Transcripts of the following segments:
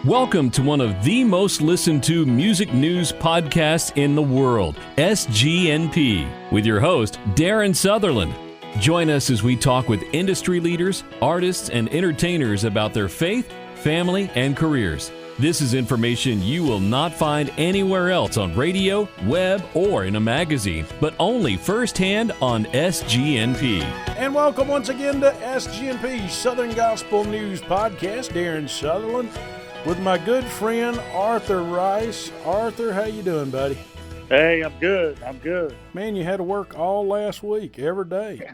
Welcome to one of the most listened to music news podcasts in the world, SGNP, with your host, Darien Southerland. Join us as we talk with industry leaders, artists, and entertainers about their faith, family, and careers. This is information you will not find anywhere else on radio, web, or in a magazine, but only firsthand on SGNP. And welcome once again to SGNP, Southern Gospel News Podcast. Darien Southerland with my good friend Arthur Rice. Arthur, how you doing, buddy? Hey, I'm good. Man, you had to work all last week, every day.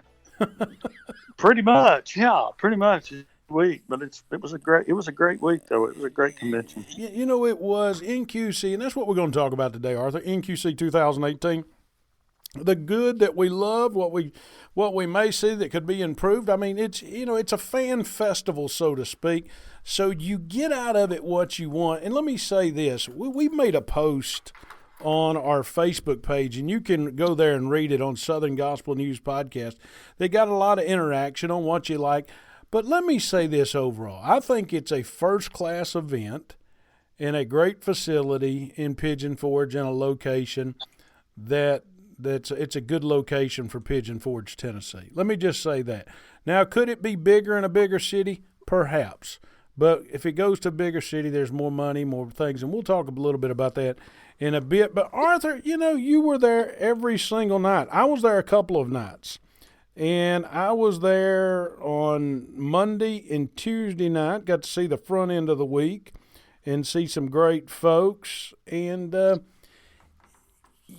Pretty much week, but it was a great week though. It was a great convention. You know, it was NQC, and that's what we're going to talk about today, Arthur. NQC 2018. The good that we love, what we may see that could be improved. I mean, it's a fan festival, so to speak. So you get out of it what you want. And let me say this: we made a post on our Facebook page, and you can go there and read it on Southern Gospel News Podcast. They got a lot of interaction on what you like. But let me say this overall. I think it's a first-class event in a great facility in Pigeon Forge in a location it's a good location for Pigeon Forge, Tennessee. Let me just say that. Now, could it be bigger in a bigger city? Perhaps. But if it goes to a bigger city, there's more money, more things, and we'll talk a little bit about that in a bit. But, Arthur, you were there every single night. I was there a couple of nights. And I was there on Monday and Tuesday night, got to see the front end of the week and see some great folks. And,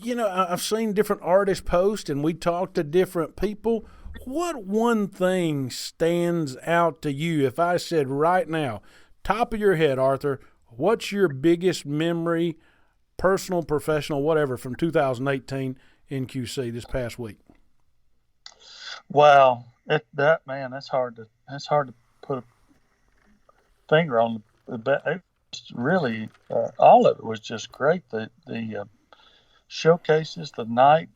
I've seen different artists post, and we talked to different people. What one thing stands out to you? If I said right now, top of your head, Arthur, what's your biggest memory, personal, professional, whatever, from 2018 NQC this past week? Wow, that's hard to put a finger on. It's really all of it was just great. The showcases, the night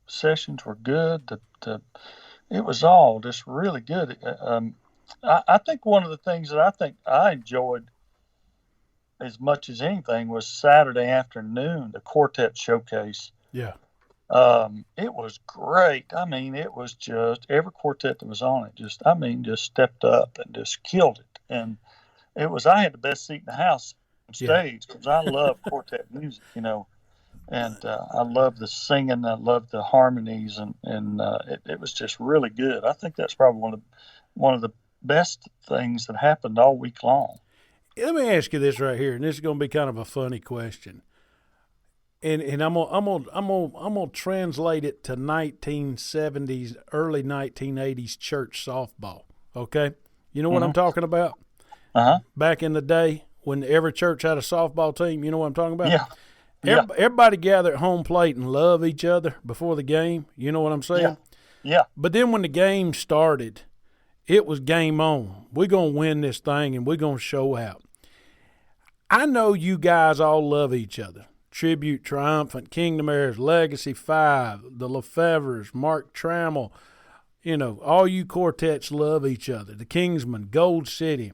sessions were good. It was all just really good. I think one of the things that I think I enjoyed as much as anything was Saturday afternoon, the quartet showcase. Yeah. It was great. I mean, it was just every quartet that was on it just stepped up and just killed it. And I had the best seat in the house on stage because I love quartet music, and I love the singing. I love the harmonies, and it was just really good. I think that's probably one of the best things that happened all week long. Let me ask you this right here, and this is going to be kind of a funny question. And I'm gonna translate it to 1970s, early 1980s church softball. Okay, you know what I'm talking about? Back in the day when every church had a softball team, you know what I'm talking about? Yeah. Everybody gathered at home plate and love each other before the game. You know what I'm saying? Yeah. But then when the game started, it was game on. We're gonna win this thing, and we're gonna show out. I know you guys all love each other. Tribute, Triumphant, Kingdom Heirs, Legacy 5, the Lefevres, Mark Trammell, all you quartets love each other. The Kingsmen, Gold City,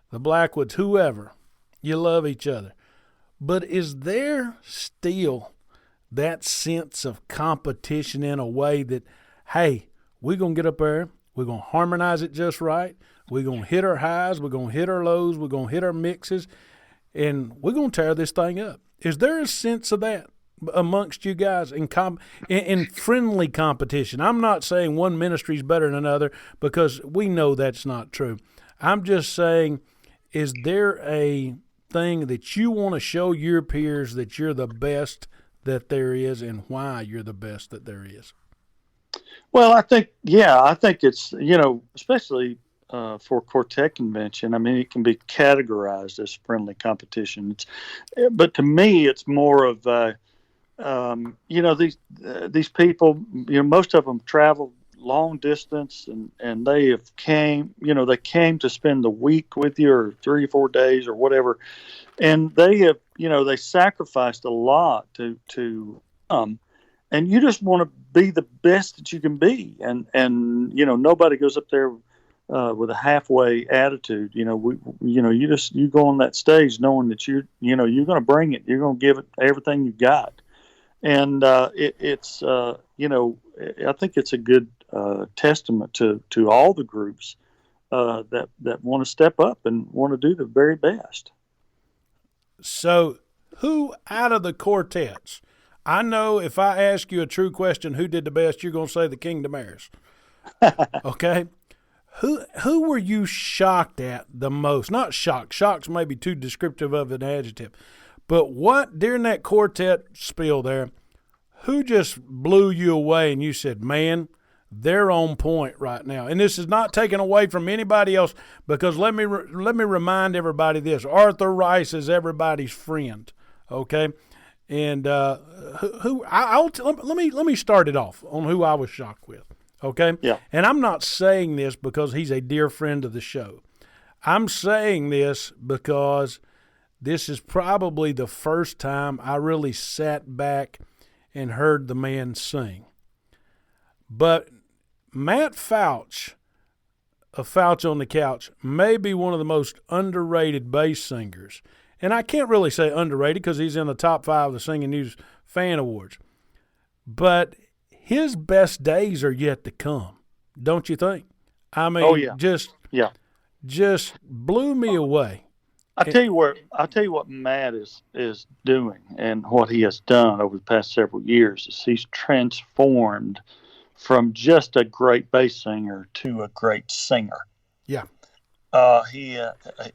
the Blackwoods, whoever, you love each other. But is there still that sense of competition in a way that, hey, we're going to get up there, we're going to harmonize it just right, we're going to hit our highs, we're going to hit our lows, we're going to hit our mixes, and we're going to tear this thing up? Is there a sense of that amongst you guys in friendly competition? I'm not saying one ministry is better than another because we know that's not true. I'm just saying, is there a thing that you want to show your peers that you're the best that there is and why you're the best that there is? Well, I think it's, especially for quartet convention. I mean, it can be categorized as friendly competition. But to me, it's more of, these people, most of them traveled long distance and they came to spend the week with you or 3 or 4 days or whatever. And they have, they sacrificed a lot to and you just want to be the best that you can be. And nobody goes up there with a halfway attitude. You go on that stage knowing that you're going to bring it. You're going to give it everything you got. And it's I think it's a good testament to all the groups that want to step up and want to do the very best. So, who out of the quartets? I know if I ask you a true question, who did the best, you're going to say the Kingdom Heirs. Okay? Who were you shocked at the most? Not shocked. Shock's maybe too descriptive of an adjective. But what, during that quartet spiel there, who just blew you away and you said, man, they're on point right now? And this is not taken away from anybody else, because let me remind everybody this. Arthur Rice is everybody's friend, okay? And let me start it off on who I was shocked with, okay? Yeah. And I'm not saying this because he's a dear friend of the show. I'm saying this because this is probably the first time I really sat back and heard the man sing. But Matt Fouch of Fouch on the Couch may be one of the most underrated bass singers. And I can't really say underrated because he's in the top 5 of the Singing News Fan Awards. But his best days are yet to come, don't you think? I mean, just blew me away. I'll tell you what Matt is doing, and what he has done over the past several years is he's transformed from just a great bass singer to a great singer. Yeah.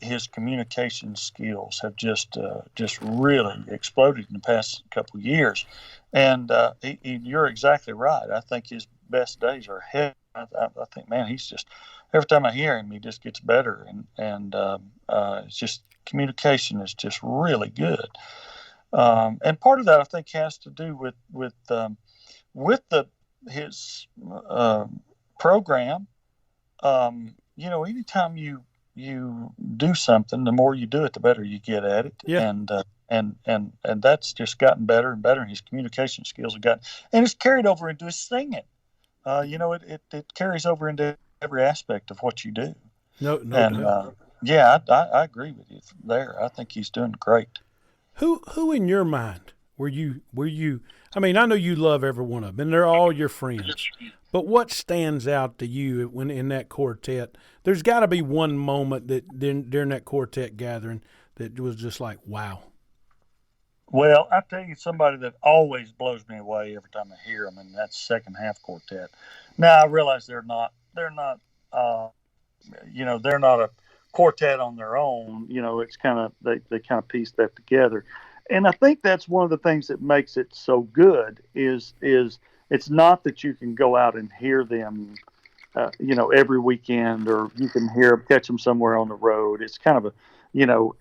His communication skills have just really exploded in the past couple of years, and you're exactly right. I think his best days are ahead. I think, man, he's just, every time I hear him, he just gets better, and it's just, communication is just really good. And part of that, I think, has to do with his program. Anytime you do something, the more you do it, the better you get at it. Yeah. And that's just gotten better and better. And his communication skills have gotten, and it's carried over into his singing. It carries over into every aspect of what you do. No doubt. I agree with you there. I think he's doing great. Who in your mind were you? I mean, I know you love every one of them, and they're all your friends. But what stands out to you when in that quartet? There's got to be one moment that during that quartet gathering that was just like, wow. Well, I tell you, somebody that always blows me away every time I hear them, and that's Second Half Quartet. Now I realize they're not a quartet on their own. It's kind of they kind of piece that together, and I think that's one of the things that makes it so good is it's not that you can go out and hear them every weekend, or you can catch them somewhere on the road. It's kind of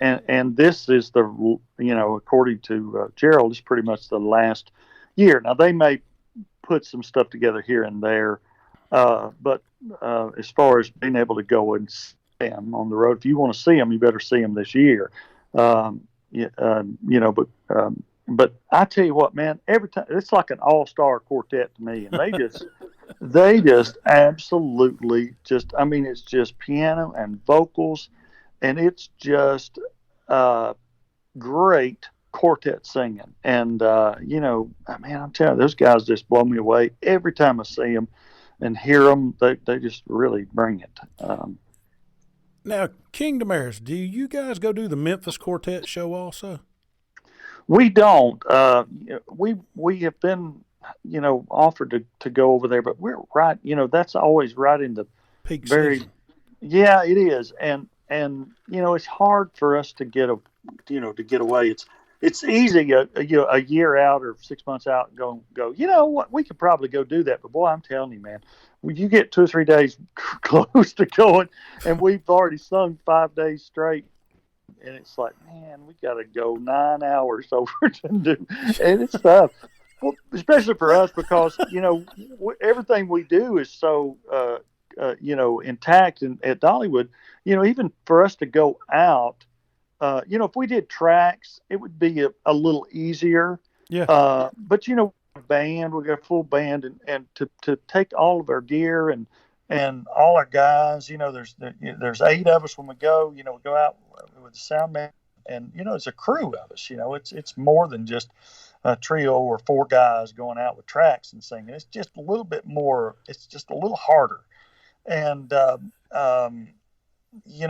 and this is according to Gerald, is pretty much the last year. Now they may put some stuff together here and there, but as far as being able to go and see them on the road, if you want to see them, you better see them this year. But I tell you what, man, every time it's like an all-star quartet to me, and they just absolutely it's just piano and vocals, and it's just great quartet singing. And I'm telling you, those guys just blow me away every time I see them and hear them. They just really bring it. Now, Kingdom Heirs, do you guys go do the Memphis Quartet show also? We don't. We have been, offered to go over there, but we're right. That's always right in the peak season. Yeah, it is, and it's hard for us to get away. It's easy a year out or 6 months out and go. You know what? We could probably go do that, but boy, I'm telling you, man, when you get 2 or 3 days close to going, and we've already sung 5 days straight. And it's like, man, we got to go 9 hours over to do, and it's tough. Well, especially for us, because everything we do is so intact. And at Dollywood, even for us to go out, if we did tracks, it would be a little easier. Yeah. But band, we got a full band, and to take all of our gear and and all our guys, there's 8 of us when we go. We go out with the sound man, and it's a crew of us. It's more than just a trio or 4 guys going out with tracks and singing. It's just a little bit more. It's just a little harder, and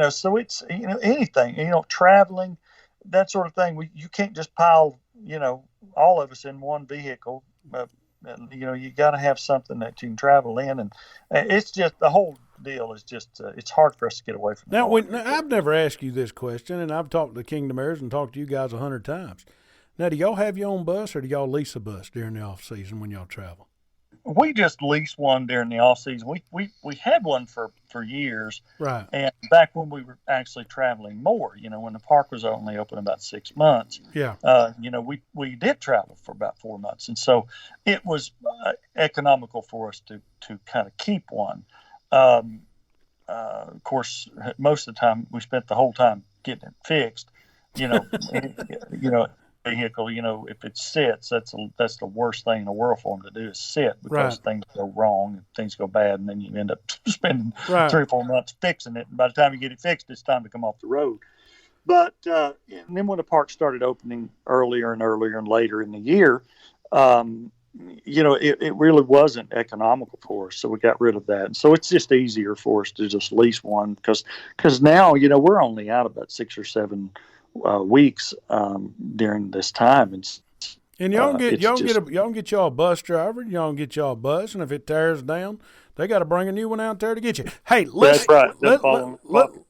so it's anything, traveling, that sort of thing. You can't just pile all of us in one vehicle. You got to have something that you can travel in, and it's just the whole deal is just it's hard for us to get away from. Now, I've never asked you this question, and I've talked to the Kingdom Airs and talked to you guys 100 times. Now, do y'all have your own bus, or do y'all lease a bus during the off season when y'all travel? We just leased one during the off season. We had one for years, right? And back when we were actually traveling more, when the park was only open about 6 months, we did travel for about 4 months, and so it was economical for us to kind of keep one. Of course, most of the time we spent the whole time getting it fixed. Vehicle, if it sits, that's the worst thing in the world for them to do is sit, because things go wrong and things go bad, and then you end up spending 3 or 4 months fixing it. And by the time you get it fixed, it's time to come off the road. But and then when the park started opening earlier and later in the year, it really wasn't economical for us, so we got rid of that. And so it's just easier for us to just lease one, because now we're only out about 6 or 7 weeks during this time, and y'all get y'all a bus driver, y'all get y'all a bus, and if it tears down, they got to bring a new one out there to get you. Hey, let's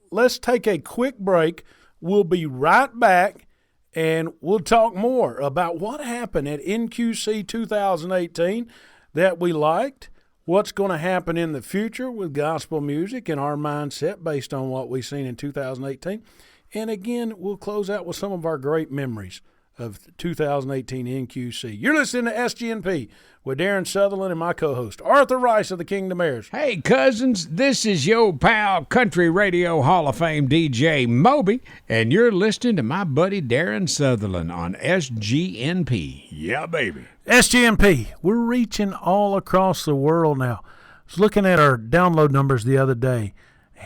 let's take a quick break. We'll be right back, and we'll talk more about what happened at NQC 2018 that we liked, what's going to happen in the future with gospel music and our mindset based on what we've seen in 2018. And again, we'll close out with some of our great memories of 2018 NQC. You're listening to SGNP with Darien Southerland and my co-host, Arthur Rice of the Kingdom Airs. Hey, cousins, this is your pal, Country Radio Hall of Fame DJ Moby, and you're listening to my buddy Darien Southerland on SGNP. Yeah, baby. SGNP, we're reaching all across the world now. I was looking at our download numbers the other day,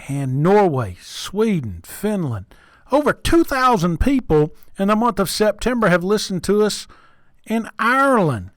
and Norway, Sweden, Finland, over 2,000 people in the month of September have listened to us in Ireland.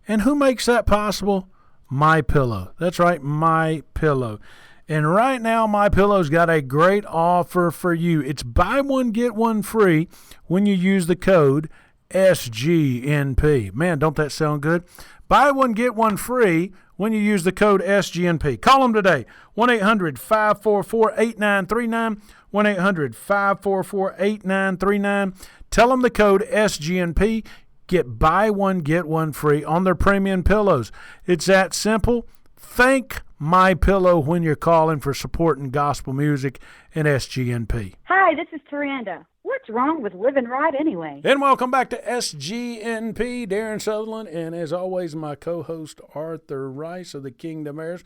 And who makes that possible? MyPillow. That's right, MyPillow. And right now, MyPillow's got a great offer for you. It's buy one, get one free when you use the code SGNP. Man, don't that sound good? Buy one, get one free when you use the code SGNP. Call them today, 1-800-544-8939, 1-800-544-8939. Tell them the code SGNP. Get buy one, get one free on their premium pillows. It's that simple. Thank MyPillow when you're calling for supporting gospel music and SGNP. Hi, this is Taranda. What's wrong with living right anyway? And welcome back to SGNP, Darien Southerland, and as always, my co-host Arthur Rice of the Kingdom Airs.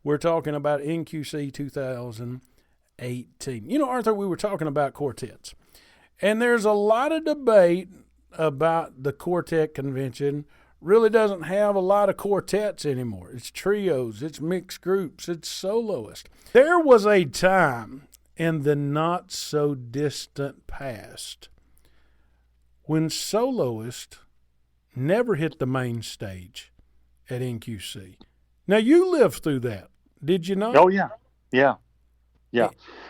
We're talking about NQC 2018. Arthur, we were talking about quartets, and there's a lot of debate about the quartet convention. Really doesn't have a lot of quartets anymore. It's trios, it's mixed groups, it's soloists. There was a time in the not-so-distant past when soloists never hit the main stage at NQC. Now, you lived through that, did you not? Oh, yeah.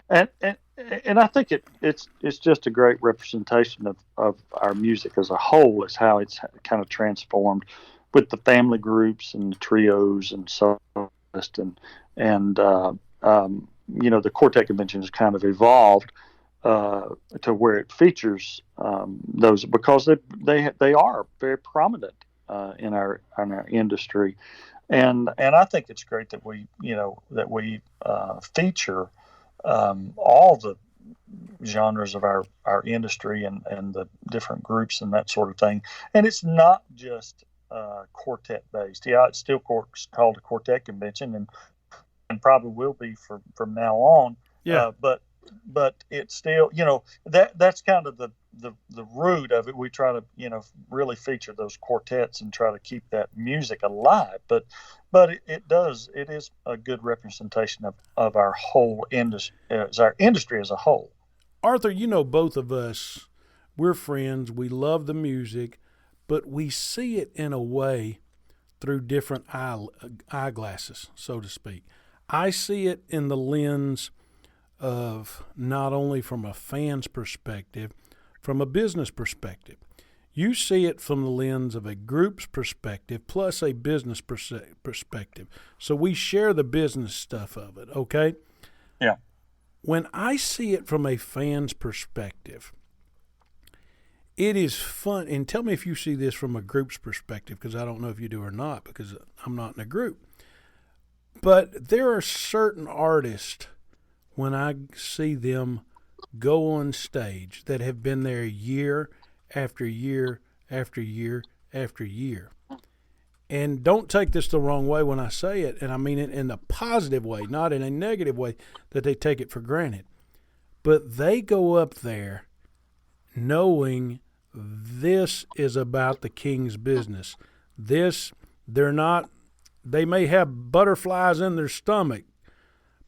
And I think it's just a great representation of our music as a whole, is how it's kind of transformed with the family groups and the trios and soloists and the quartet convention has kind of evolved to where it features those, because they are very prominent in our industry, and I think it's great that we feature all the genres of our industry and the different groups and that sort of thing. And it's not just quartet based. Yeah, it's still called a quartet convention, and probably will be from now on. Yeah. But it's still, that's kind of the root of it. We try to, really feature those quartets and try to keep that music alive. But it is a good representation of our whole industry, our industry as a whole. Arthur, both of us, we're friends. We love the music, but we see it in a way through different eyeglasses, so to speak. I see it in the lens of not only from a fan's perspective, from a business perspective. You see it from the lens of a group's perspective plus a business perspective. So we share the business stuff of it, okay? Yeah. When I see it from a fan's perspective, it is fun. And tell me if you see this from a group's perspective, because I don't know if you do or not, because I'm not in a group. But there are certain artists, when I see them go on stage, that have been there year after year after year after year. And don't take this the wrong way when I say it, and I mean it in a positive way, not in a negative way that they take it for granted. But they go up there knowing this is about the King's business. They may have butterflies in their stomach,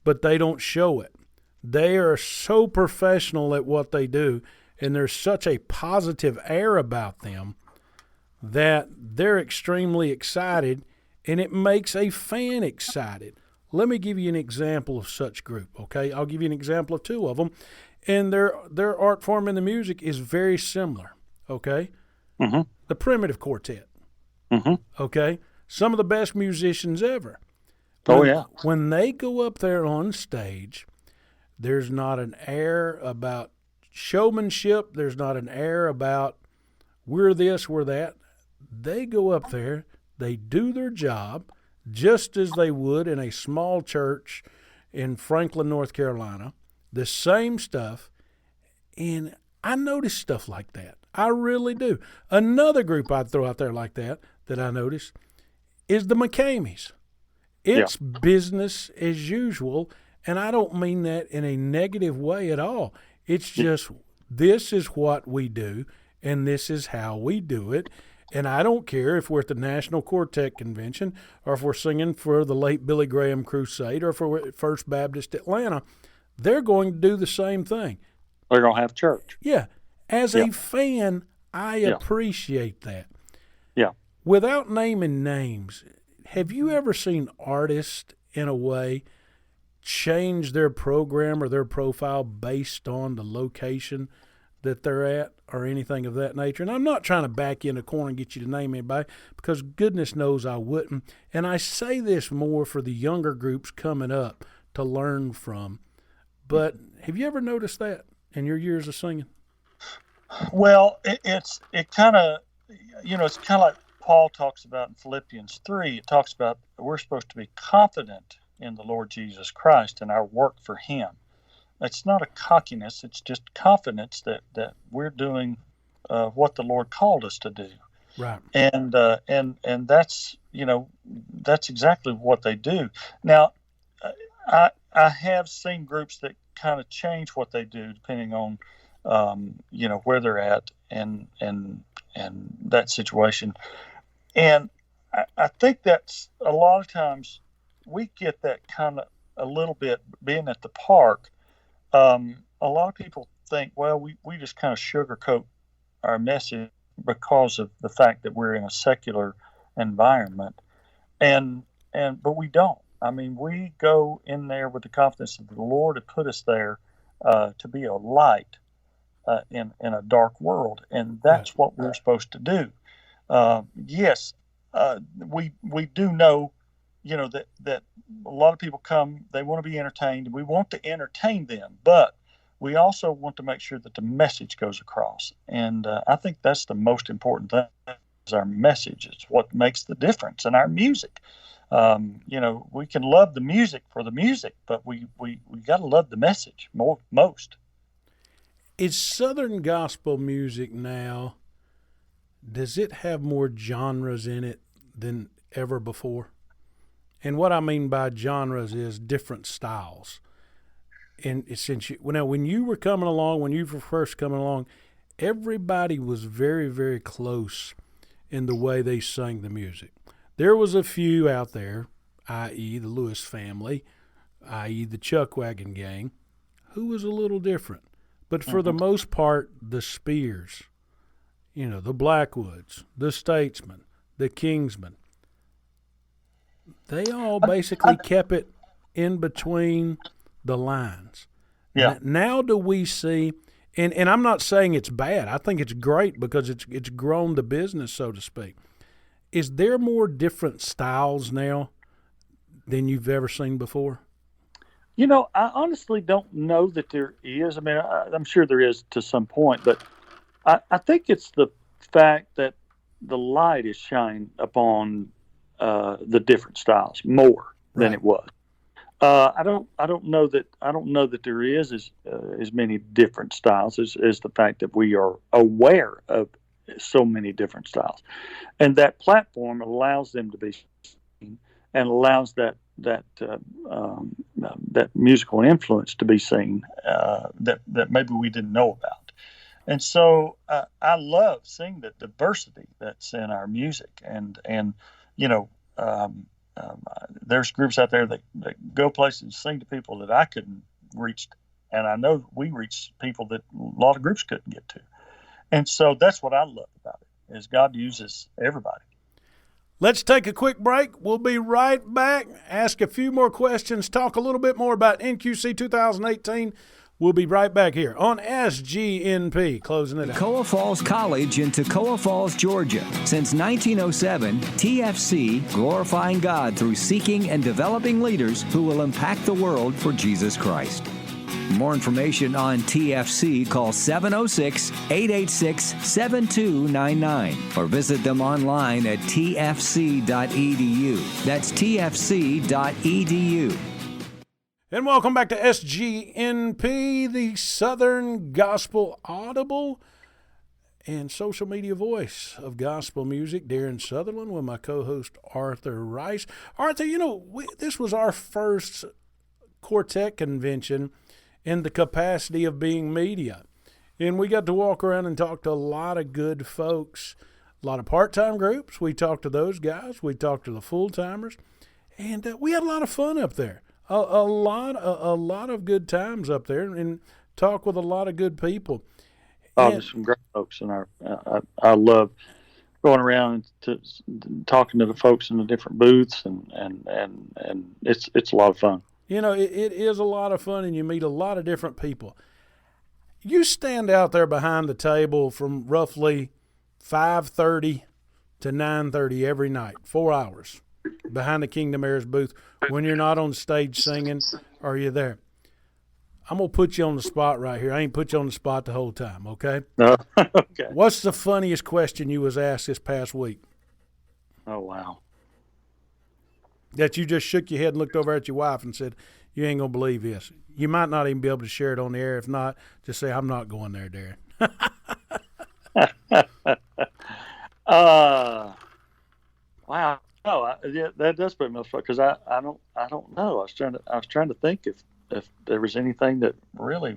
but they don't show it. They are so professional at what they do, and there's such a positive air about them that they're extremely excited, and it makes a fan excited. Let me give you an example of such group, okay? I'll give you an example of two of them, and their art form in the music is very similar, okay? Mm-hmm. The Primitive Quartet, okay? Some of the best musicians ever. When they go up there on stage, there's not an air about showmanship. There's not an air about we're this, we're that. They go up there, they do their job just as they would in a small church in Franklin, North Carolina, the same stuff. And I notice stuff like that. I really do. Another group I'd throw out there like that I notice is the McCameys. It's business as usual, and I don't mean that in a negative way at all. It's just this is what we do, and this is how we do it. And I don't care if we're at the National Quartet Convention or if we're singing for the late Billy Graham Crusade or if we're at First Baptist Atlanta. They're going to do the same thing. They're going to have church. Yeah. As a fan, I appreciate that. Yeah. Without naming names, have you ever seen artists, in a way, change their program or their profile based on the location that they're at or anything of that nature? And I'm not trying to back you in a corner and get you to name anybody, because goodness knows I wouldn't. And I say this more for the younger groups coming up to learn from. But have you ever noticed that in your years of singing? Well, it's kind of like Paul talks about in Philippians 3. It talks about we're supposed to be confident in the Lord Jesus Christ and our work for him. It's not a cockiness. It's just confidence that we're doing what the Lord called us to do. Right. And that's, that's exactly what they do. Now, I have seen groups that kind of change what they do depending on, where they're at and that situation. And I think that's a lot of times we get that kind of a little bit being at the park. A lot of people think, well, we just kind of sugarcoat our message because of the fact that we're in a secular environment, but we don't. I mean, we go in there with the confidence that the Lord had put us there to be a light in a dark world, and that's what we're supposed to do. Yes, we do know, that a lot of people come, they want to be entertained. We want to entertain them, but we also want to make sure that the message goes across. And I think that's the most important thing is our message. It's what makes the difference in our music. We can love the music for the music, but we got to love the message most. Is Southern gospel music now, does it have more genres in it than ever before? And what I mean by genres is different styles. And since when you were coming along, when you were first coming along, everybody was very, very close in the way they sang the music. There was a few out there, i.e. the Lewis family, i.e. the Chuckwagon gang, who was a little different. But for the most part, the Spears, the Blackwoods, the Statesmen, the Kingsmen, they all basically kept it in between the lines. Yeah. Now do we see, and I'm not saying it's bad. I think it's great because it's grown the business, so to speak. Is there more different styles now than you've ever seen before? I honestly don't know that there is. I mean, I'm sure there is to some point, but I think it's the fact that the light is shining upon the different styles more than it was. I don't know that there is as many different styles as the fact that we are aware of so many different styles, and that platform allows them to be seen and allows that musical influence to be seen that maybe we didn't know about. And so I love seeing the diversity that's in our music, and there's groups out there that go places and sing to people that I couldn't reach, and I know we reach people that a lot of groups couldn't get to. And so that's what I love about it, is God uses everybody. Let's take a quick break. We'll be right back, ask a few more questions, talk a little bit more about NQC 2018. We'll be right back here on SGNP, closing it out. Toccoa Falls College in Toccoa Falls, Georgia. Since 1907, TFC glorifying God through seeking and developing leaders who will impact the world for Jesus Christ. More information on TFC, call 706-886-7299 or visit them online at tfc.edu. That's tfc.edu. And welcome back to SGNP, the Southern Gospel Audible and social media voice of gospel music. Darien Southerland with my co-host Arthur Rice. Arthur, this was our first quartet convention in the capacity of being media. And we got to walk around and talk to a lot of good folks, a lot of part-time groups. We talked to those guys. We talked to the full-timers. And we had a lot of fun up there. A lot of good times up there, and talk with a lot of good people. There's some great folks in our. I love going around to talking to the folks in the different booths, and it's a lot of fun. It is a lot of fun, and you meet a lot of different people. You stand out there behind the table from roughly 5:30 to 9:30 every night, 4 hours. Behind the Kingdom Heirs booth. When you're not on stage singing, are you there? I'm going to put you on the spot right here. I ain't put you on the spot the whole time, okay? No. Okay. What's the funniest question you was asked this past week? Oh, wow. That you just shook your head and looked over at your wife and said, you ain't going to believe this. You might not even be able to share it on the air. If not, just say, I'm not going there, Darren. Wow. No, that does put me on the spot because I don't know. I was trying to think if there was anything that really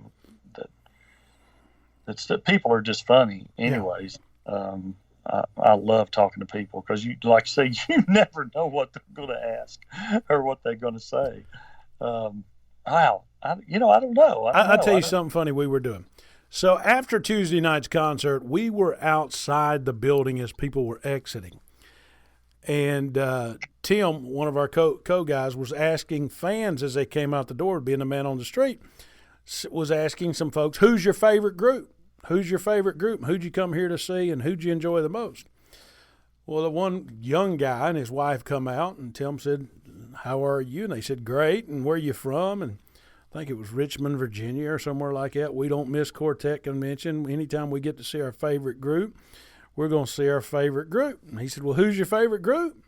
that people are just funny. Anyways, I love talking to people because you never know what they're going to ask or what they're going to say. Wow, I don't know. I'll tell you something funny we were doing. So after Tuesday night's concert, we were outside the building as people were exiting. And Tim, one of our co-guys, was asking fans as they came out the door, being a man on the street, was asking some folks, who's your favorite group? Who's your favorite group? Who'd you come here to see, and who'd you enjoy the most? Well, the one young guy and his wife come out, and Tim said, how are you? And they said, great, and where are you from? And I think it was Richmond, Virginia, or somewhere like that. We don't miss Quartet Convention. Anytime we get to see our favorite group, we're going to see our favorite group. And he said, well, who's your favorite group?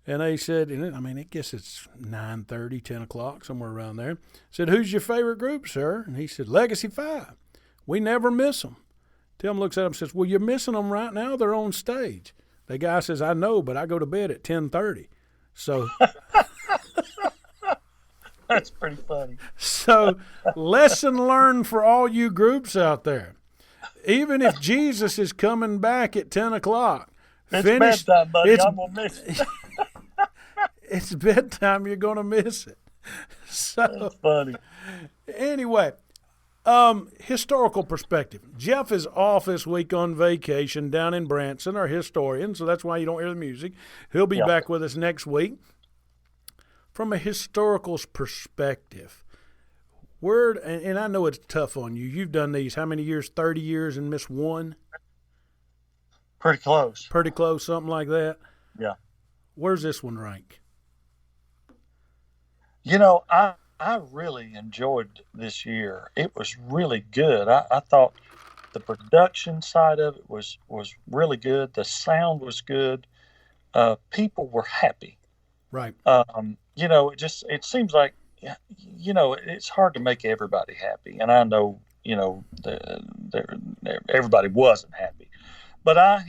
And they said, I guess it's 9:30, 10 o'clock, somewhere around there. Said, who's your favorite group, sir? And he said, Legacy 5. We never miss them. Tim looks at him and says, well, you're missing them right now. They're on stage. The guy says, I know, but I go to bed at 10:30. So That's pretty funny. So, lesson learned for all you groups out there. Even if Jesus is coming back at 10 o'clock, It's bedtime, buddy. I'm going to miss it. It's bedtime. You're going to miss it. So, That's funny. anyway, historical perspective. Jeff is off this week on vacation down in Branson, our historian, so that's why you don't hear the music. He'll be back with us next week. From a historical perspective, and I know it's tough on you. You've done these how many years? 30 years and missed one? Pretty close. Pretty close, something like that. Yeah. Where's this one rank? I really enjoyed this year. It was really good. I thought the production side of it was really good. The sound was good. People were happy. Right. It seems like, it's hard to make everybody happy. And I know, everybody wasn't happy. But I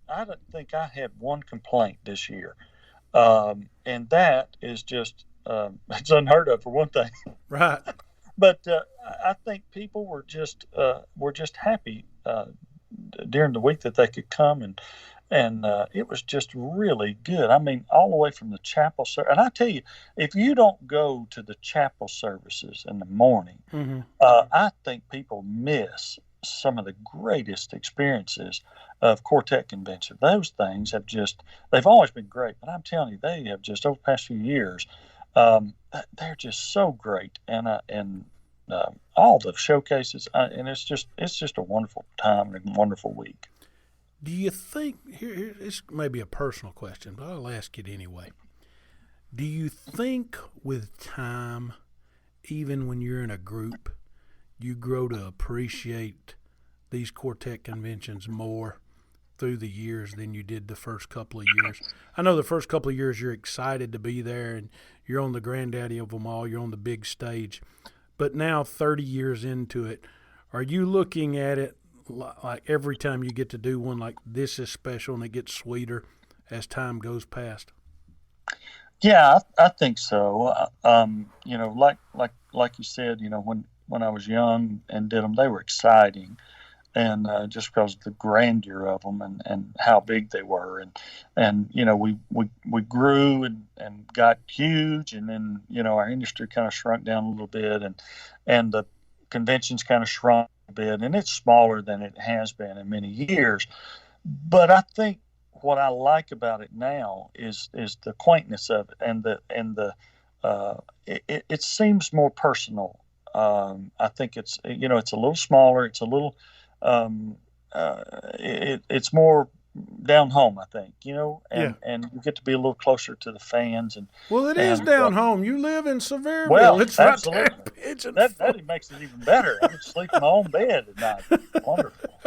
don't think I had one complaint this year. And that is just, it's unheard of for one thing. Right. But I think people were just happy during the week that they could come, and it was just really good. I mean, all the way from the chapel service. And I tell you, if you don't go to the chapel services in the morning, I think people miss some of the greatest experiences of Quartet Convention. Those things they've always been great, but I'm telling you, they have just over the past few years, they're just so great. And all the showcases, and it's just a wonderful time and a wonderful week. Do you think, here this may be a personal question, but I'll ask it anyway. Do you think with time, even when you're in a group, you grow to appreciate these quartet conventions more through the years than you did the first couple of years? I know the first couple of years you're excited to be there and you're on the granddaddy of them all, you're on the big stage. But now 30 years into it, are you looking at it like every time you get to do one, like this is special and it gets sweeter as time goes past? Yeah, I think so. Like you said, when I was young and did them, they were exciting, and just because of the grandeur of them and how big they were, and we grew and got huge, and then our industry kind of shrunk down a little bit, and the conventions kind of shrunk a bit, and it's smaller than it has been in many years. But I think what I like about it now is the quaintness of it, and it seems more personal. I think it's it's a little smaller. It's a little it's more down home, I think, and you get to be a little closer to the fans. Well, it is down home. You live in Sevierville. Well, it's absolutely. That makes it even better. I can sleep in my own bed at night. Wonderful.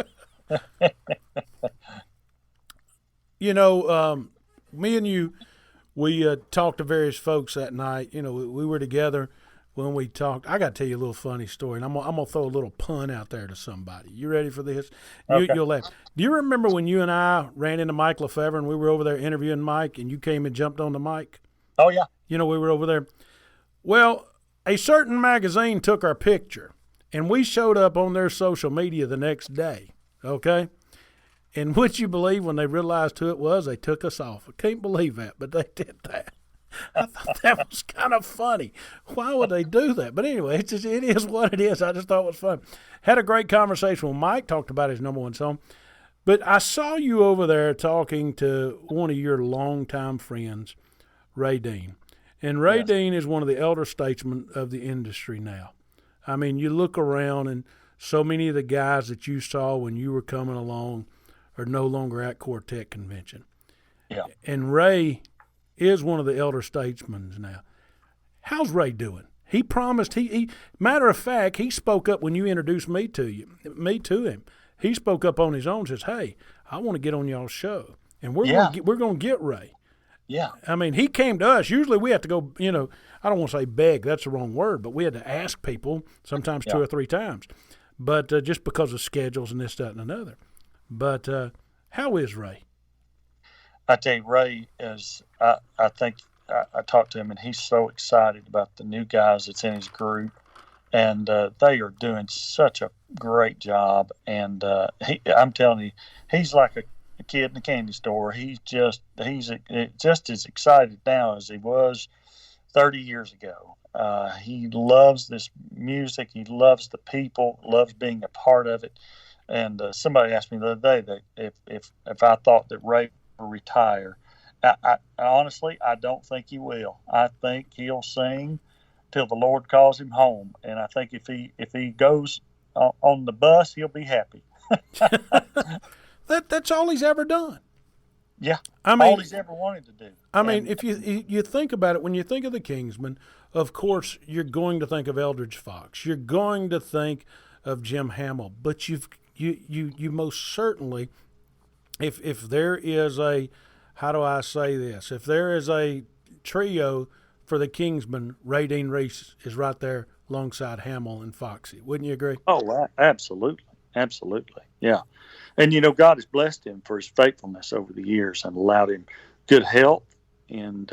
Me and you, we talked to various folks that night. We were together when we talked. I got to tell you a little funny story, and I'm gonna throw a little pun out there to somebody. You ready for this? Okay. You'll laugh. Do you remember when you and I ran into Mike Lefevre and we were over there interviewing Mike, and you came and jumped on the mic? Oh, yeah. We were over there. Well, a certain magazine took our picture, and we showed up on their social media the next day, okay? And would you believe when they realized who it was, they took us off. I can't believe that, but they did that. I thought that was kind of funny. Why would they do that? But anyway, it is what it is. I just thought it was fun. Had a great conversation with Mike, talked about his number one song. But I saw you over there talking to one of your longtime friends, Ray Dean. And Ray Dean is one of the elder statesmen of the industry now. I mean, you look around and so many of the guys that you saw when you were coming along are no longer at Quartet Convention. Yeah. And Ray is one of the elder statesmen now. How's Ray doing? He promised, he matter of fact, he spoke up when you introduced me to him. He spoke up on his own and says, hey, I want to get on y'all's show. And we're going to get Ray. Yeah. I mean, he came to us. Usually we have to go, I don't want to say beg, that's the wrong word, but we had to ask people sometimes 2 or 3 times. But just because of schedules and this, that, and another. But how is Ray? I tell you, Ray is, I think I talked to him, and he's so excited about the new guys that's in his group, and they are doing such a great job. And I'm telling you, he's like a kid in a candy store. He's just as excited now as he was 30 years ago. He loves this music. He loves the people. Loves being a part of it. And somebody asked me the other day that if I thought that Ray would retire. I honestly, I don't think he will. I think he'll sing till the Lord calls him home. And I think if he goes on the bus, he'll be happy. That's all he's ever done. Yeah, I mean, all he's ever wanted to do. I mean, if you think about it, when you think of the Kingsmen, of course you're going to think of Eldridge Fox. You're going to think of Jim Hamill. But you most certainly, if there is a, how do I say this? If there is a trio for the Kingsmen, Ray Dean Reese is right there alongside Hamill and Foxy. Wouldn't you agree? Oh, absolutely. Absolutely. Yeah. And, God has blessed him for his faithfulness over the years and allowed him good health and,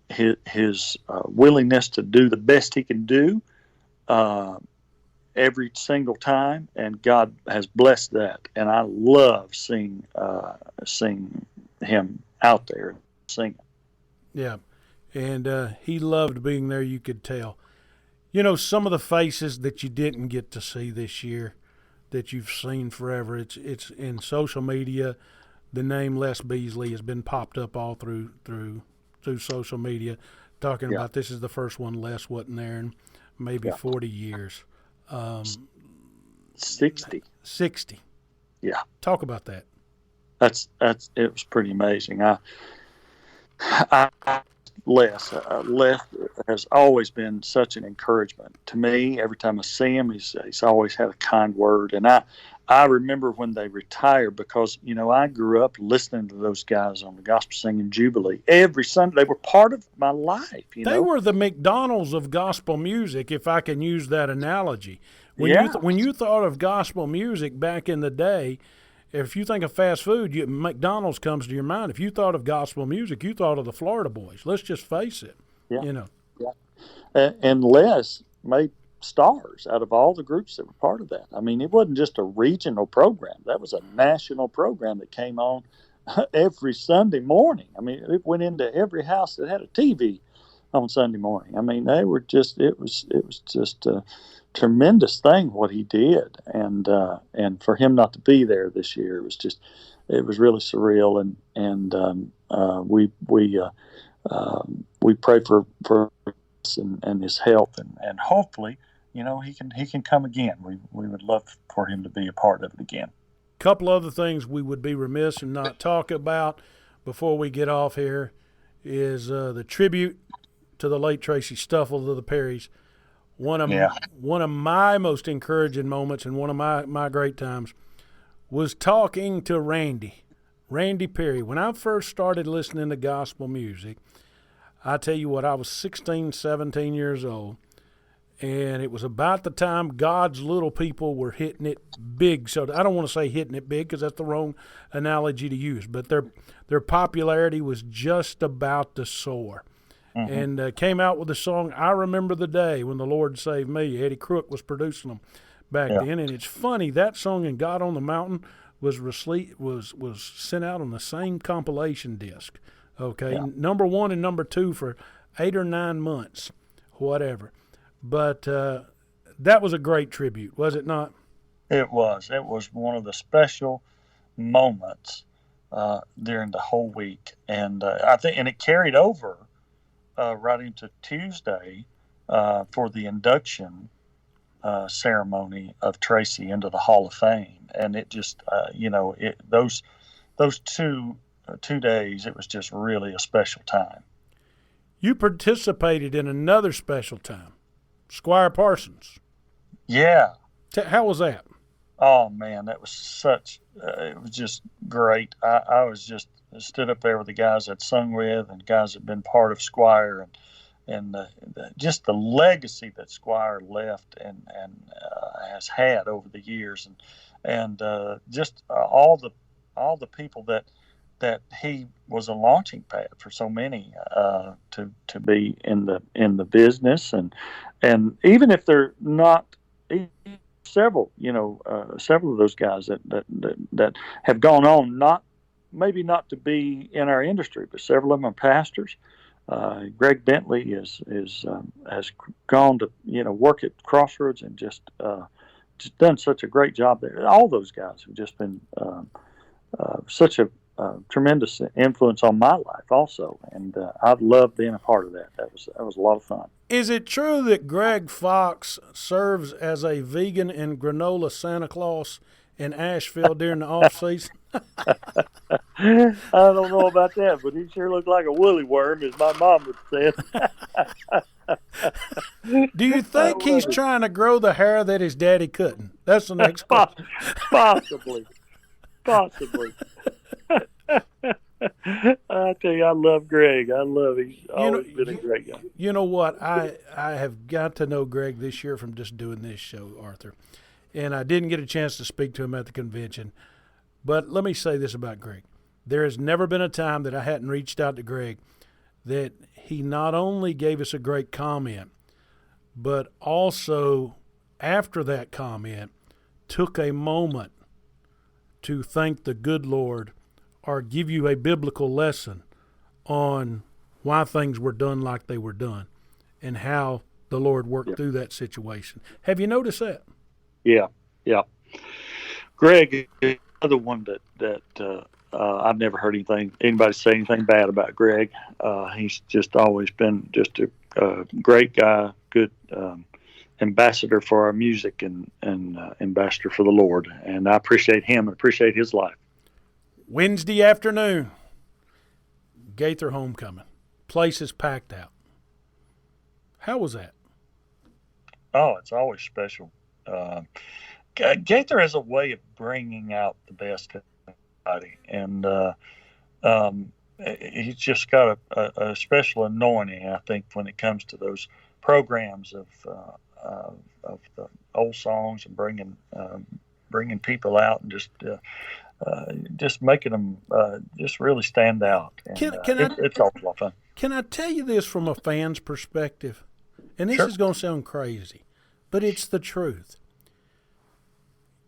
his willingness to do the best he can do every single time. And God has blessed that. And I love seeing him out there singing. Yeah. And he loved being there, you could tell. Some of the faces that you didn't get to see this year that you've seen forever, it's in social media. The name Les Beasley has been popped up all through social media, talking about this is the first one Les wasn't there in maybe 40 years. 60. Yeah. Talk about that. It was pretty amazing. Les has always been such an encouragement to me. Every time I see him, he's always had a kind word. And I remember when they retired, because I grew up listening to those guys on the Gospel Singing Jubilee every Sunday. They were part of my life. They were the McDonald's of gospel music, if I can use that analogy. When you thought of gospel music back in the day, if you think of fast food, McDonald's comes to your mind. If you thought of gospel music, you thought of the Florida Boys. Let's just face it. Yeah. Yeah. And Les made stars out of all the groups that were part of that. I mean, it wasn't just a regional program. That was a national program that came on every Sunday morning. I mean, it went into every house that had a TV on Sunday morning. I mean, they were just, it was just a tremendous thing what he did. And for him not to be there this year, it was really surreal. And we pray for us and his health, and hopefully, he can come again. We would love for him to be a part of it again. Couple other things we would be remiss and not talk about before we get off here is the tribute to the late Tracy Stuffle of the Perrys. One of my most encouraging moments and one of my great times was talking to Randy Perry. When I first started listening to gospel music, I tell you what, I was 16, 17 years old, and it was about the time God's little people were hitting it big. So I don't want to say hitting it big because that's the wrong analogy to use, but their popularity was just about to soar. Mm-hmm. And came out with the song "I Remember the Day When the Lord Saved Me." Eddie Crook was producing them back then, and it's funny, that song and "God on the Mountain" was sent out on the same compilation disc. Okay, number 1 and number 2 for 8 or 9 months, whatever. But that was a great tribute, was it not? It was. It was one of the special moments during the whole week, and I think, and it carried over right into Tuesday for the induction ceremony of Tracy into the Hall of Fame, and it just those 2 days, it was just really a special time. You participated in another special time, Squire Parsons. Yeah. How was that? Oh man, that was it was just great. I was just stood up there with the guys I'd sung with and guys that had been part of Squire, and just the legacy that Squire left and has had over the years, and just all the people that that he was a launching pad for so many to be in the business, and even if they're not, several several of those guys that have gone on, maybe not to be in our industry, but several of them are pastors. Greg Bentley has gone to work at Crossroads and just done such a great job there. All those guys have just been such a tremendous influence on my life also, and I've loved being a part of that. That was a lot of fun. Is it true that Greg Fox serves as a vegan and granola Santa Claus in Asheville during the off season? I don't know about that, but he sure looked like a woolly worm, as my mom would say. Do you think he's trying to grow the hair that his daddy couldn't? That's the next question. Possibly. I tell you, I love Greg. He's always been a great guy. You know what? I have got to know Greg this year from just doing this show, Arthur. And I didn't get a chance to speak to him at the convention. But let me say this about Greg. There has never been a time that I hadn't reached out to Greg that he not only gave us a great comment, but also after that comment took a moment to thank the good Lord or give you a biblical lesson on why things were done like they were done and how the Lord worked through that situation. Have you noticed that? Yeah. Greg is another one that I've never heard anybody say anything bad about Greg. He's just always been just a great guy, good ambassador for our music and ambassador for the Lord. And I appreciate him and appreciate his life. Wednesday afternoon, Gaither homecoming. Place is packed out. How was that? Oh, it's always special. Gaither has a way of bringing out the best in everybody, and he's just got a special anointing, I think, when it comes to those programs of the old songs and bringing people out and just making them just really stand out. And, it's all a lot of fun. Can I tell you this from a fan's perspective? And this Sure. is going to sound crazy, but it's the truth.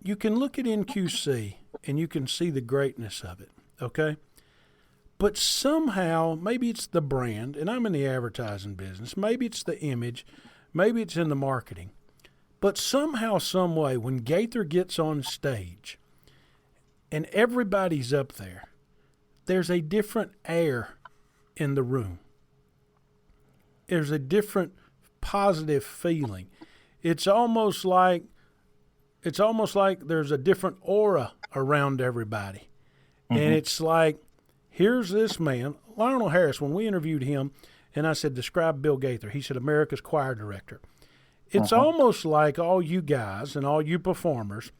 You can look at NQC and you can see the greatness of it, okay? But somehow, maybe it's the brand, and I'm in the advertising business, maybe it's the image, maybe it's in the marketing, but somehow, some way, when Gaither gets on stage and everybody's up there, there's a different air in the room. There's a different positive feeling. It's almost like there's a different aura around everybody. Mm-hmm. And it's like, here's this man, Lionel Harris, when we interviewed him, and I said, describe Bill Gaither. He said, America's choir director. It's almost like all you guys and all you performers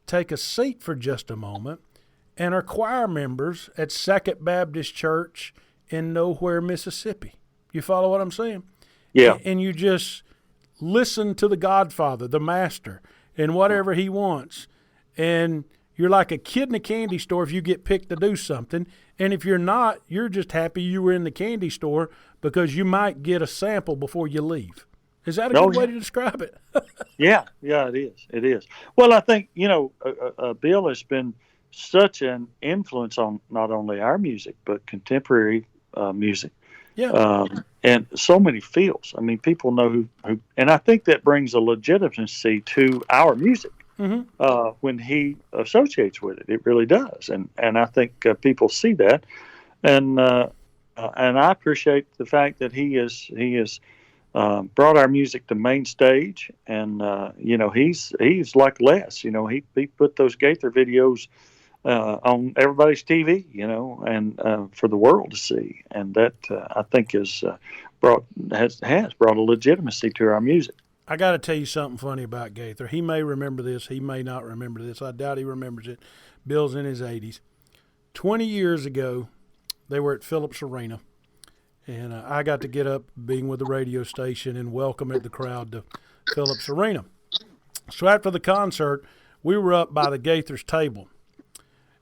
take a seat for just a moment and are choir members at Second Baptist Church in nowhere, Mississippi. You follow what I'm saying? Yeah. And you just listen to the Godfather, the Master, and whatever he wants. And you're like a kid in a candy store if you get picked to do something. And if you're not, you're just happy you were in the candy store because you might get a sample before you leave. Is that a good way to describe it? Yeah, it is. It is. Well, I think, Bill has been such an influence on not only our music, but contemporary music. Yeah. And so many fields. I mean, people know who, and I think that brings a legitimacy to our music when he associates with it. It really does. And I think people see that. And I appreciate the fact that he is brought our music to main stage, and he's like Les. He put those Gaither videos on everybody's TV, and for the world to see, and that I think has brought a legitimacy to our music. I got to tell you something funny about Gaither. He may remember this. He may not remember this. I doubt he remembers it. Bill's in his 80s. 20 years ago, they were at Phillips Arena. And I got to get up, being with the radio station, and welcome the crowd to Phillips Arena. So after the concert, we were up by the Gaithers table.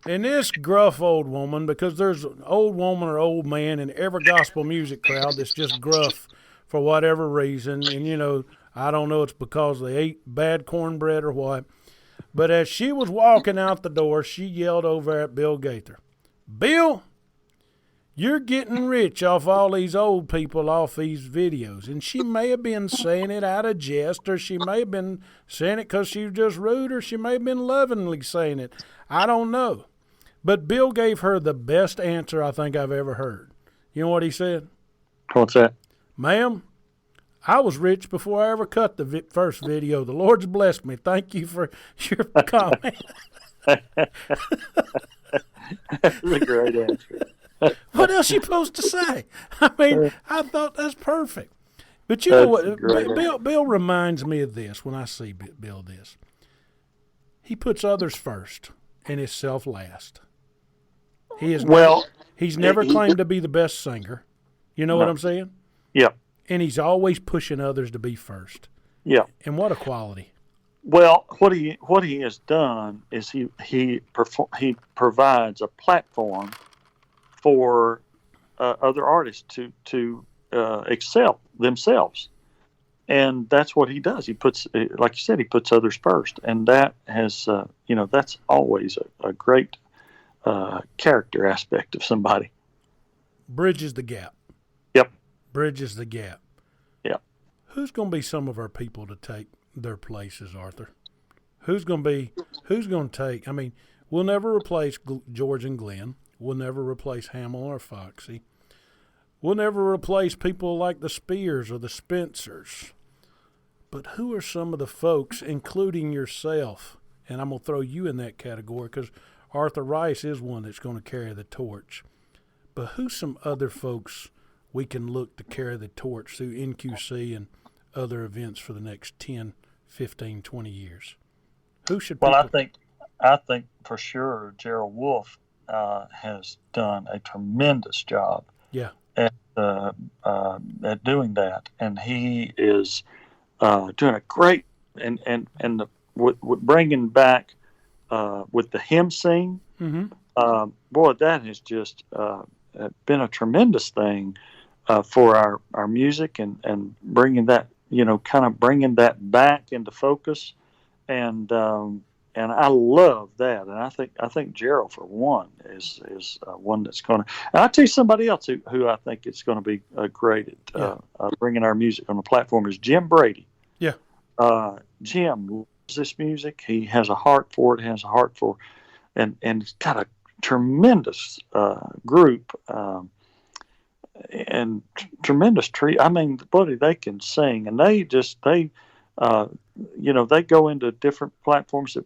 And this gruff old woman, because there's an old woman or old man in every gospel music crowd that's just gruff for whatever reason. And, you know, I don't know, it's because they ate bad cornbread or what. But as she was walking out the door, she yelled over at Bill Gaither, "Bill, you're getting rich off all these old people off these videos." And she may have been saying it out of jest, or she may have been saying it because she was just rude, or she may have been lovingly saying it. I don't know. But Bill gave her the best answer I think I've ever heard. You know what he said? What's that? "Ma'am, I was rich before I ever cut the first video. The Lord's blessed me. Thank you for your comment." That's a great answer. What else you supposed to say? I mean, I thought that's perfect. But you know what? Bill reminds me of this when I see Bill this. He puts others first and himself last. He's never claimed to be the best singer. You know what I'm saying? Yeah. And he's always pushing others to be first. Yeah. And what a quality. Well, what he has done is he provides a platform for other artists to excel themselves, and that's what he does. He puts, like you said, he puts others first, and that has that's always a great character aspect of somebody. Bridges the gap. Yep. Bridges the gap. Yep. Who's going to be some of our people to take their places, Arthur? Who's going to take? I mean, we'll never replace George and Glenn. We'll never replace Hamill or Foxy. We'll never replace people like the Spears or the Spencers. But who are some of the folks, including yourself? And I'm going to throw you in that category because Arthur Rice is one that's going to carry the torch. But who's some other folks we can look to carry the torch through NQC and other events for the next 10, 15, 20 years? Who should people... Well, I think for sure Gerald Wolfe has done a tremendous job at doing that, and he is doing a great with bringing back with the hymn sing. Mm-hmm. Boy, that has just been a tremendous thing for our music and bringing that, kind of bringing that back into focus, and I love that, and I think Gerald for one is one that's going to. And I'll tell you somebody else who I think it's going to be great at bringing our music on the platform is Jim Brady. Yeah, Jim loves this music. He has a heart for it. Has a heart for, and he's got a tremendous group and tremendous tree. I mean, buddy, they can sing, and they go into different platforms that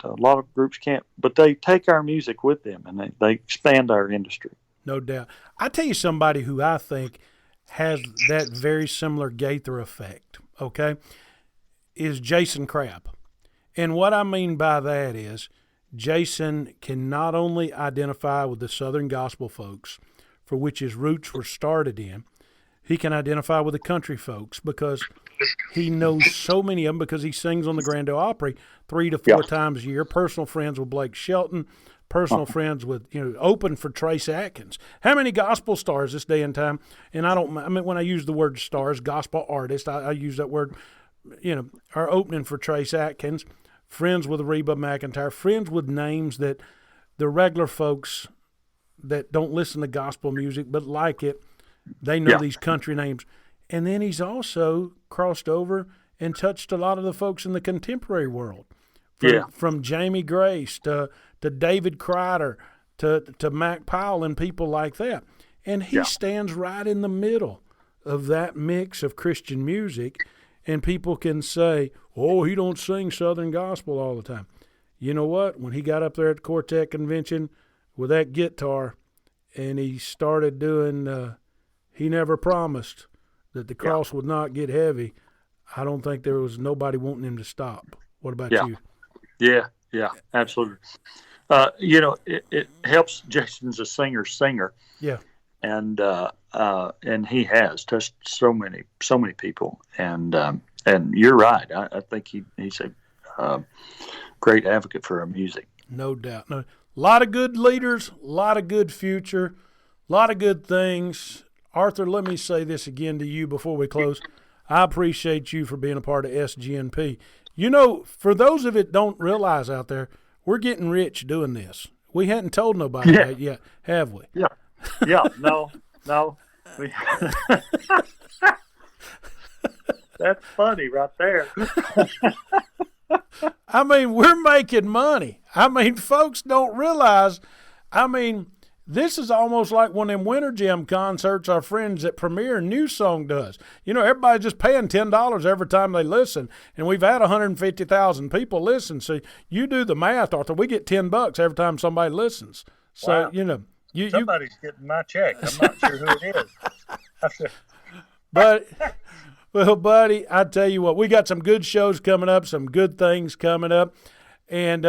a lot of groups can't, but they take our music with them and they expand our industry. No doubt. I tell you somebody who I think has that very similar Gaither effect, okay, is Jason Crabb. And what I mean by that is Jason can not only identify with the Southern gospel folks for which his roots were started in, he can identify with the country folks because he knows so many of them because he sings on the Grand Ole Opry 3 to 4 times a year. Personal friends with Blake Shelton, personal friends with, open for Trace Atkins. How many gospel stars this day and time? And I mean, when I use the word stars, gospel artist, I use that word, are opening for Trace Atkins, friends with Reba McEntire, friends with names that the regular folks that don't listen to gospel music but like it, they know these country names. And then he's also crossed over and touched a lot of the folks in the contemporary world. From Jamie Grace to David Crider to Mac Powell and people like that. And he stands right in the middle of that mix of Christian music, and people can say, oh, he don't sing Southern gospel all the time. You know what? When he got up there at the Quartet Convention with that guitar and he started doing He Never Promised that the cross would not get heavy, I don't think there was nobody wanting him to stop. What about you? Yeah, absolutely. It helps Jason's a singer. Yeah. And he has touched so many people. And you're right. I think he's great advocate for our music. No doubt. No, a lot of good leaders, a lot of good future, a lot of good things. Arthur, let me say this again to you before we close. I appreciate you for being a part of SGNP. You know, for those of it don't realize out there, we're getting rich doing this. We hadn't told nobody that yet, have we? Yeah. No. That's funny right there. I mean, we're making money. I mean, folks don't realize. I mean, this is almost like one of them Winter Jam concerts our friends at Premier New Song does. You know, everybody's just paying $10 every time they listen, and we've had 150,000 people listen. So you do the math, Arthur. We get $10 every time somebody listens. So, wow. You know. Somebody's getting my check. I'm not sure who it is. But, well, buddy, I tell you what, we got some good shows coming up, some good things coming up. And,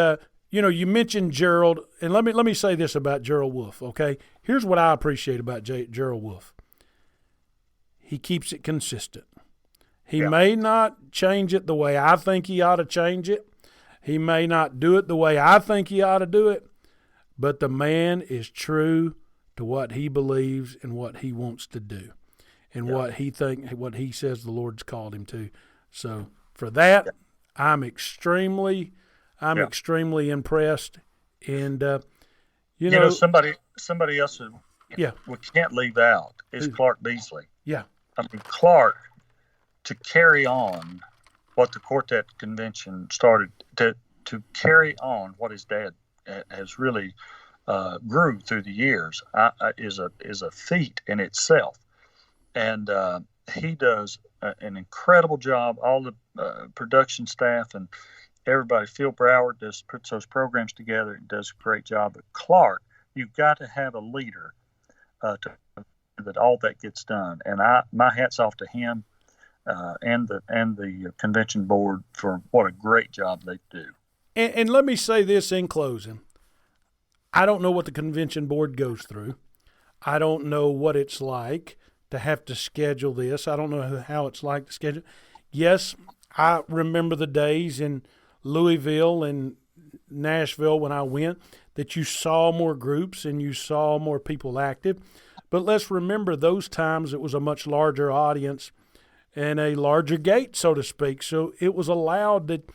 you know, you mentioned Gerald, and let me say this about Gerald Wolf, okay? Here's what I appreciate about Gerald Wolf. He keeps it consistent. He may not change it the way I think he ought to change it. He may not do it the way I think he ought to do it. But the man is true to what he believes and what he wants to do and what he says the Lord's called him to. So for that, I'm extremely impressed. And, you know, somebody else who we can't leave out is Clark Beasley. Yeah. I mean, Clark, to carry on what the quartet convention started, to carry on what his dad has really grew through the years, is a feat in itself. And he does an incredible job. All the production staff and everybody, Phil Broward puts those programs together and does a great job. But Clark, you've got to have a leader that all that gets done. And my hat's off to him and the convention board for what a great job they do. And let me say this in closing. I don't know what the convention board goes through. I don't know what it's like to have to schedule this. I don't know how it's like to schedule. Yes, I remember the days in Louisville and Nashville when I went that you saw more groups and you saw more people active. But let's remember those times it was a much larger audience and a larger gate, so to speak. So it was allowed that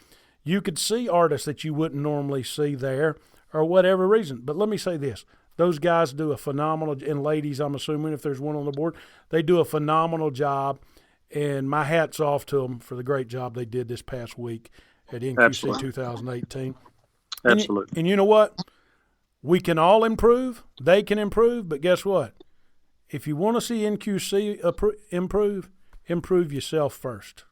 you could see artists that you wouldn't normally see there or whatever reason. But let me say this. Those guys do a phenomenal, and ladies, I'm assuming if there's one on the board, they do a phenomenal job, and my hat's off to them for the great job they did this past week at NQC Absolutely. 2018. Absolutely. And you know what? We can all improve. They can improve, but guess what? If you want to see NQC improve yourself first.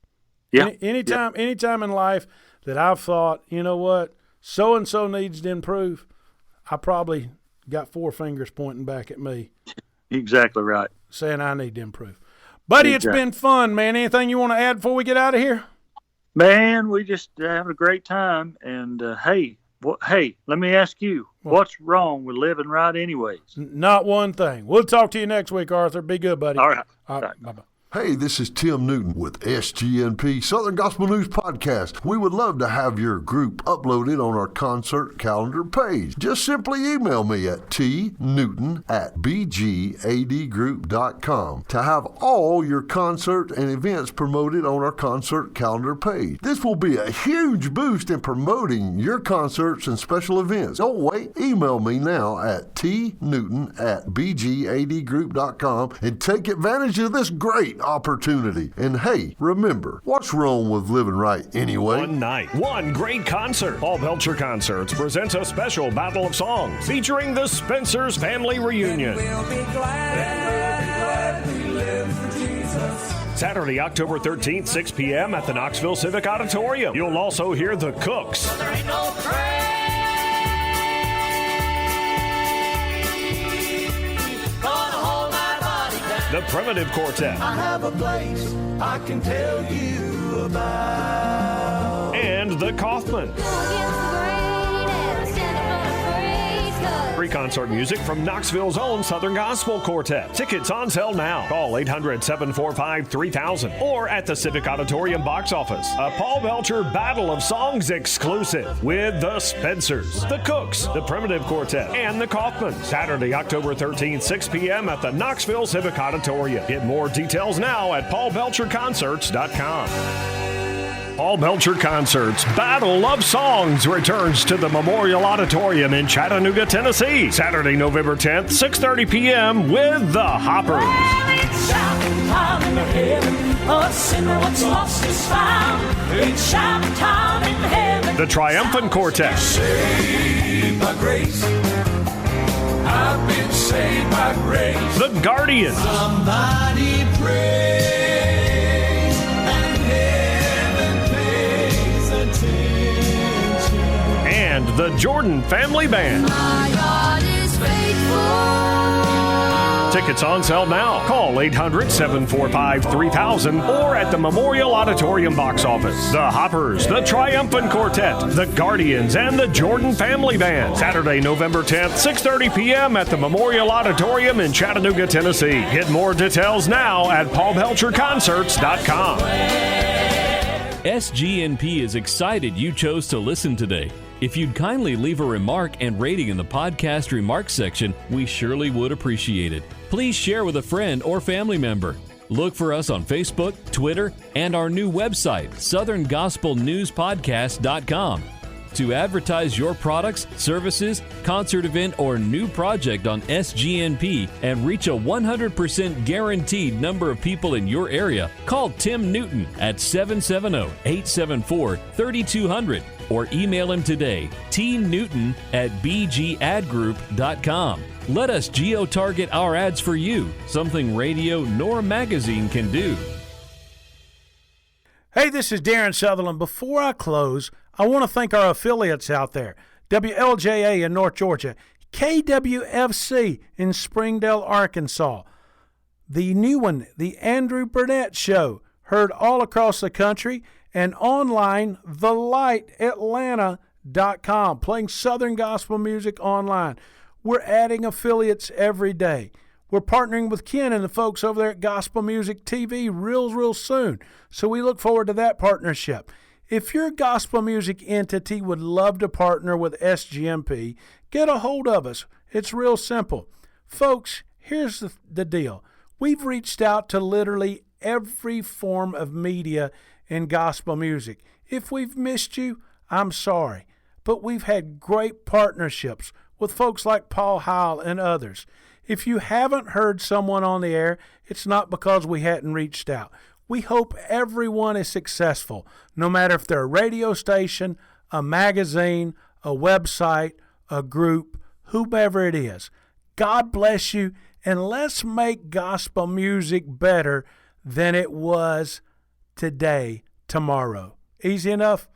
Yeah. Anytime in life that I've thought, you know what, so-and-so needs to improve, I probably got four fingers pointing back at me. Exactly right. Saying I need to improve. Buddy, It's been fun, man. Anything you want to add before we get out of here? Man, we just having a great time. And, hey, let me ask you, what's wrong with living right anyways? Not one thing. We'll talk to you next week, Arthur. Be good, buddy. All right. Bye-bye. Hey, this is Tim Newton with SGNP, Southern Gospel News Podcast. We would love to have your group uploaded on our concert calendar page. Just simply email me at tnewton@bgadgroup.com to have all your concert and events promoted on our concert calendar page. This will be a huge boost in promoting your concerts and special events. Don't wait. Email me now at tnewton@bgadgroup.com and take advantage of this great opportunity. And hey, remember, what's wrong with living right anyway? One night, one great concert. Paul Belcher Concerts presents a special Battle of Songs featuring the Spencer's Family Reunion. We'll be glad we live for Jesus. Saturday, October 13th, 6 p.m. at the Knoxville Civic Auditorium. You'll also hear the Cooks. There ain't no The Primitive Quartet. I have a place I can tell you about. And the Kaufmans. concert music from Knoxville's own Southern Gospel Quartet. Tickets on sale now. Call 800-745-3000 or at the Civic Auditorium box office. A Paul Belcher Battle of Songs exclusive with the Spencers, the Cooks, the Primitive Quartet, and the Kaufmans. Saturday, October 13th, 6 p.m. at the Knoxville Civic Auditorium. Get more details now at paulbelcherconcerts.com. Paul Belcher Concerts Battle of Songs returns to the Memorial Auditorium in Chattanooga, Tennessee. Saturday, November 10th, 6:30 p.m. with the Hoppers. Well, it's shouting time in heaven. A sinner what's lost is found. It's shouting time in heaven. The Triumphant Quartet. Saved by grace. I've been saved by grace. The Guardians. Somebody pray. And the Jordan Family Band. My God is faithful. Tickets on sale now. Call 800-745-3000 or at the Memorial Auditorium box office. The Hoppers, the Triumphant Quartet, the Guardians, and the Jordan Family Band. Saturday, November 10th, 6:30 p.m. at the Memorial Auditorium in Chattanooga, Tennessee. Get more details now at paulbelcherconcerts.com. SGNP is excited you chose to listen today. If you'd kindly leave a remark and rating in the podcast remarks section, we surely would appreciate it. Please share with a friend or family member. Look for us on Facebook, Twitter, and our new website, southerngospelnewspodcast.com. To advertise your products, services, concert event, or new project on SGNP and reach a 100% guaranteed number of people in your area, call Tim Newton at 770-874-3200 or email him today, tnewton@bgadgroup.com. Let us geo-target our ads for you, something radio nor magazine can do. Hey, this is Darien Southerland. Before I close, I want to thank our affiliates out there. WLJA in North Georgia, KWFC in Springdale, Arkansas. The new one, The Andrew Burnett Show, heard all across the country, and online, TheLightAtlanta.com, playing Southern gospel music online. We're adding affiliates every day. We're partnering with Ken and the folks over there at Gospel Music TV real soon. So we look forward to that partnership. If your gospel music entity would love to partner with SGMP, get a hold of us. It's real simple. Folks, here's the deal. We've reached out to literally every form of media in gospel music. If we've missed you, I'm sorry. But we've had great partnerships with folks like Paul Heil and others. If you haven't heard someone on the air, it's not because we hadn't reached out. We hope everyone is successful, no matter if they're a radio station, a magazine, a website, a group, whomever it is. God bless you, and let's make gospel music better than it was today, tomorrow. Easy enough?